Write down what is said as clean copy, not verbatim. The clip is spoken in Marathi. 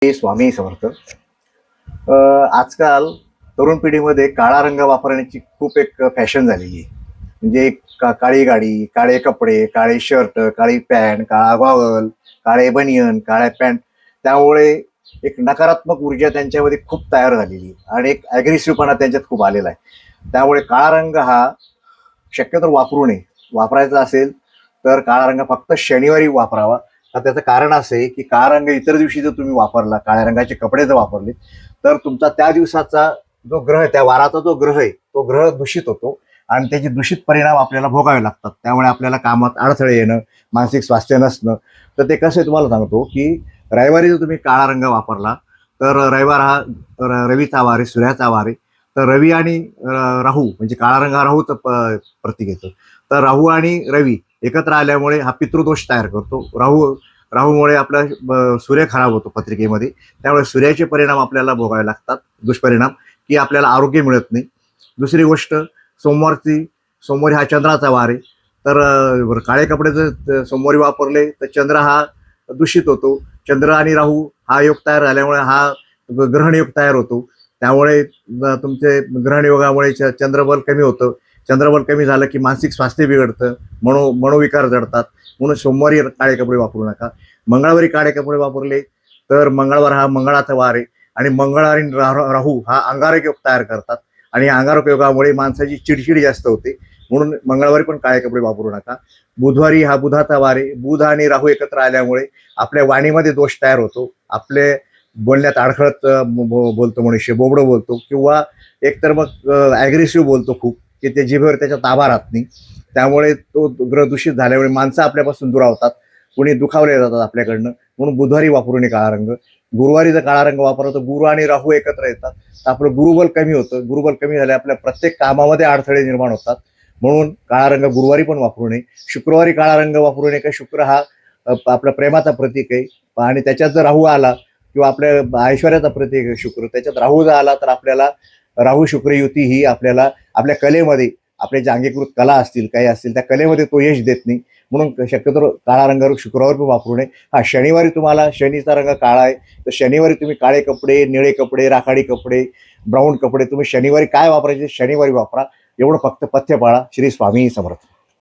स्वामी समर्थ. आजकाल तरुण पिढीमध्ये काळा रंग वापरण्याची खूप एक फॅशन झालेली आहे. म्हणजे काळी गाडी, काळे कपडे, काळे शर्ट, काळी पॅन्ट, काळा गॉगल, काळे बनियन, काळ्या पॅन्ट. त्यामुळे एक नकारात्मक ऊर्जा त्यांच्यामध्ये खूप तयार झालेली आहे आणि एक ॲग्रेसिव्हपणा त्यांच्यात खूप आलेला आहे. त्यामुळे काळा रंग हा शक्यतो वापरू नये. वापरायचा असेल तर काळा रंग फक्त शनिवारी वापरावा. तर त्याचं कारण असं आहे की काळा रंग इतर दिवशी जर तुम्ही वापरला, काळ्या रंगाचे कपडे जर वापरले, तर तुमचा त्या दिवसाचा जो ग्रह, त्या वाराचा जो ग्रह आहे, तो ग्रह दूषित होतो आणि त्याचे दूषित परिणाम आपल्याला भोगावे लागतात. त्यामुळे आपल्याला कामात अडथळे येणं, मानसिक स्वास्थ्य नसणं. तर ते कसं आहे तुम्हाला सांगतो की रविवारी जर तुम्ही काळा रंग वापरला, तर रविवार हा रवीचा वार आहे, सूर्याचा वार आहे. तर रवी आणि राहू, म्हणजे काळा रंग हा राहूचं प्रतीक येतं. तर राहू आणि रवी एकत्र आल्यामुळे हा पितृदोष तयार करतो. राहूमुळे आपला सूर्य खराब होतो पत्रिकेमध्ये. त्यामुळे सूर्याचे परिणाम आपल्याला भोगावे लागतात, दुष्परिणाम, की आपल्याला आरोग्य मिळत नाही. दुसरी गोष्ट, सोमवारी हा चंद्राचा वार आहे. तर काळे कपडे जर सोमवारी वापरले तर चंद्र हा दूषित होतो. चंद्र आणि राहू हा योग तयार झाल्यामुळे हा ग्रहण योग तयार होतो. त्यामुळे तुमचे ग्रहण योगामुळे चंद्रबल कमी होतं. चंद्रबल कमी झालं की मानसिक स्वास्थ्य बिघडतं, मनोविकार जडतात. म्हणून सोमवारी काळे कपडे वापरू नका. मंगळवारी काळे कपडे वापरले तर मंगळवार हा मंगळाचा वार आहे आणि मंगळ आणि राहू हा अंगारक योग तयार करतात आणि अंगारक योगामुळे माणसाची चिडचिड जास्त होते. म्हणून मंगळवारी पण काळे कपडे वापरू नका. बुधवारी हा बुधाचा वार आहे. बुध आणि राहू एकत्र आल्यामुळे आपल्या वाणीमध्ये दोष तयार होतो. आपले बोलण्यात अडखळत बोलतो, मनुष्य बोबडं बोलतो किंवा एकतर मग ॲग्रेसिव्ह बोलतो खूप, की ते जिभेवर त्याचा ताबा राहत नाही. त्यामुळे तो ग्रह दूषित झाल्यामुळे माणसं आपल्यापासून दुरावतात, कोणी दुखावले जातात आपल्याकडनं. म्हणून बुधवारी वापरू नये काळा रंग. गुरुवारी जर काळा रंग वापरला तर गुरु आणि राहू एकत्र येतात, तर आपलं गुरुबल कमी होतं. गुरुबल कमी झाले आपल्या प्रत्येक कामामध्ये अडथळे निर्माण होतात. म्हणून काळा रंग गुरुवारी पण वापरू नये. शुक्रवारी काळा रंग वापरू नये, का शुक्र हा आपला प्रेमाचा प्रतीक आहे आणि त्याच्यात जर राहू आला किंवा आपल्या ऐश्वर्याचा प्रतीक आहे शुक्र, त्याच्यात राहू जर आला तर आपल्याला राहू शुक्र युती ही आपल्याला आपल्या कलेमध्ये, आपल्या ज्या अंगीकृत कला असतील, काही असतील, त्या कलेमध्ये तो यश देत नाही. म्हणून शक्यतो काळा रंग शुक्रवार पण वापरू नये. हा, शनिवारी तुम्हाला, शनीचा रंग काळा आहे, तर शनिवारी तुम्ही काळे कपडे, निळे कपडे, राखाडी कपडे, ब्राऊन कपडे तुम्ही शनिवारी काय वापरायचे शनिवारी वापरा. एवढं फक्त पथ्य पाळा. श्री स्वामी समर्थ.